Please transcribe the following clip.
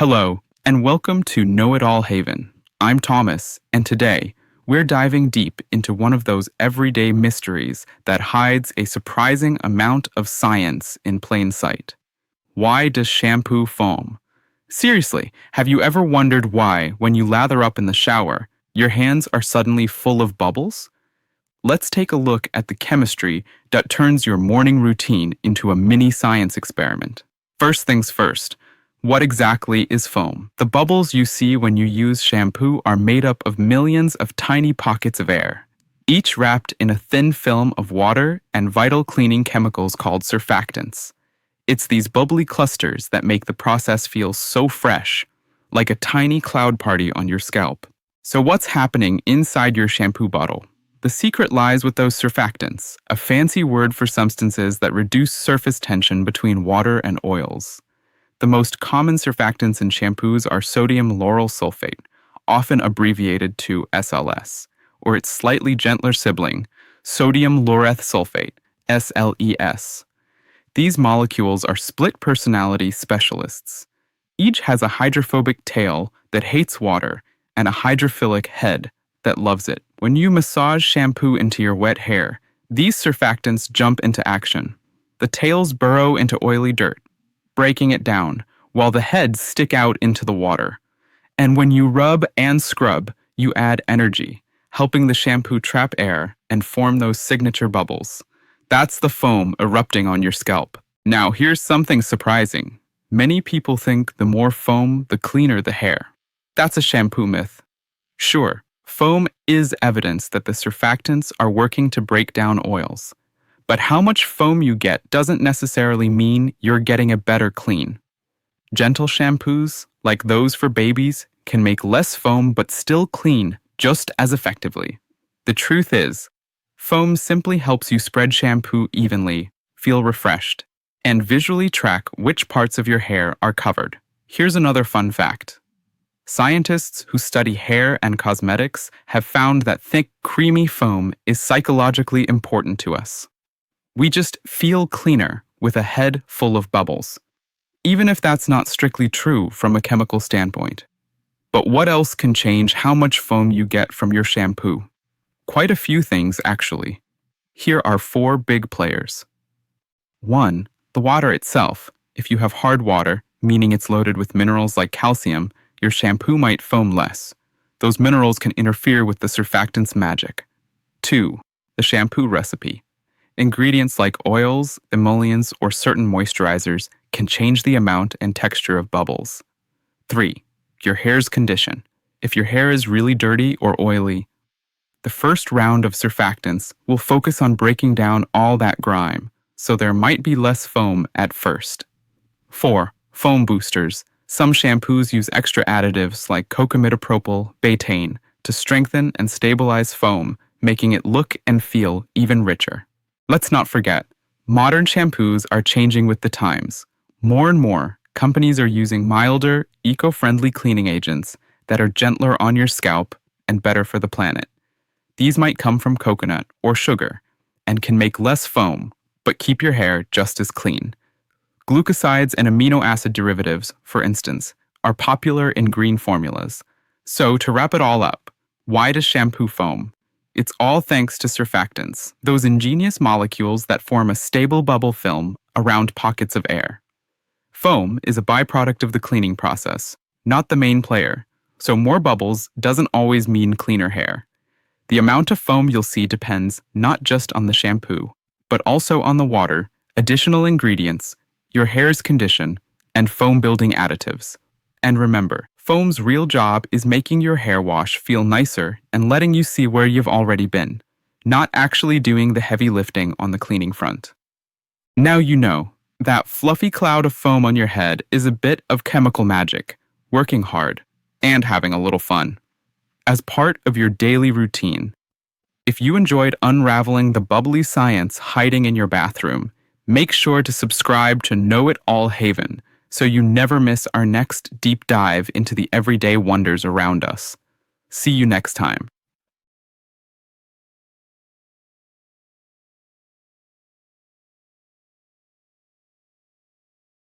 Hello, and welcome to Know-It-All Haven. I'm Thomas, and today, we're diving deep into one of those everyday mysteries that hides a surprising amount of science in plain sight. Why does shampoo foam? Seriously, have you ever wondered why, when you lather up in the shower, your hands are suddenly full of bubbles? Let's take a look at the chemistry that turns your morning routine into a mini science experiment. First things first, what exactly is foam? The bubbles you see when you use shampoo are made up of millions of tiny pockets of air, each wrapped in a thin film of water and vital cleaning chemicals called surfactants. It's these bubbly clusters that make the process feel so fresh, like a tiny cloud party on your scalp. So what's happening inside your shampoo bottle? The secret lies with those surfactants, a fancy word for substances that reduce surface tension between water and oils. The most common surfactants in shampoos are Sodium Lauryl Sulfate, often abbreviated to SLS, or its slightly gentler sibling, Sodium Laureth Sulfate, SLES. These molecules are split personality specialists. Each has a hydrophobic tail that hates water and a hydrophilic head that loves it. When you massage shampoo into your wet hair, these surfactants jump into action. The tails burrow into oily dirt, breaking it down, while the heads stick out into the water. And when you rub and scrub, you add energy, helping the shampoo trap air and form those signature bubbles. That's the foam erupting on your scalp. Now, here's something surprising. Many people think the more foam, the cleaner the hair. That's a shampoo myth. Sure, foam is evidence that the surfactants are working to break down oils. But how much foam you get doesn't necessarily mean you're getting a better clean. Gentle shampoos, like those for babies, can make less foam but still clean just as effectively. The truth is, foam simply helps you spread shampoo evenly, feel refreshed, and visually track which parts of your hair are covered. Here's another fun fact. Scientists who study hair and cosmetics have found that thick, creamy foam is psychologically important to us. We just feel cleaner with a head full of bubbles, even if that's not strictly true from a chemical standpoint. But what else can change how much foam you get from your shampoo? Quite a few things, actually. Here are 4 big players. 1. The water itself. If you have hard water, meaning it's loaded with minerals like calcium, your shampoo might foam less. Those minerals can interfere with the surfactant's magic. 2. The shampoo recipe. Ingredients like oils, emollients, or certain moisturizers can change the amount and texture of bubbles. 3. Your hair's condition. If your hair is really dirty or oily, the first round of surfactants will focus on breaking down all that grime, so there might be less foam at first. 4. Foam boosters. Some shampoos use extra additives like cocamidopropyl betaine to strengthen and stabilize foam, making it look and feel even richer. Let's not forget, modern shampoos are changing with the times. More and more, companies are using milder, eco-friendly cleaning agents that are gentler on your scalp and better for the planet. These might come from coconut or sugar and can make less foam, but keep your hair just as clean. Glucosides and amino acid derivatives, for instance, are popular in green formulas. So, to wrap it all up, why does shampoo foam? It's all thanks to surfactants, those ingenious molecules that form a stable bubble film around pockets of air. Foam is a byproduct of the cleaning process, not the main player, so more bubbles doesn't always mean cleaner hair. The amount of foam you'll see depends not just on the shampoo, but also on the water, additional ingredients, your hair's condition, and foam-building additives. And remember, foam's real job is making your hair wash feel nicer and letting you see where you've already been, not actually doing the heavy lifting on the cleaning front. Now you know, that fluffy cloud of foam on your head is a bit of chemical magic, working hard, and having a little fun. As part of your daily routine, if you enjoyed unraveling the bubbly science hiding in your bathroom, make sure to subscribe to Know-It-All Haven so you never miss our next deep dive into the everyday wonders around us. See you next time.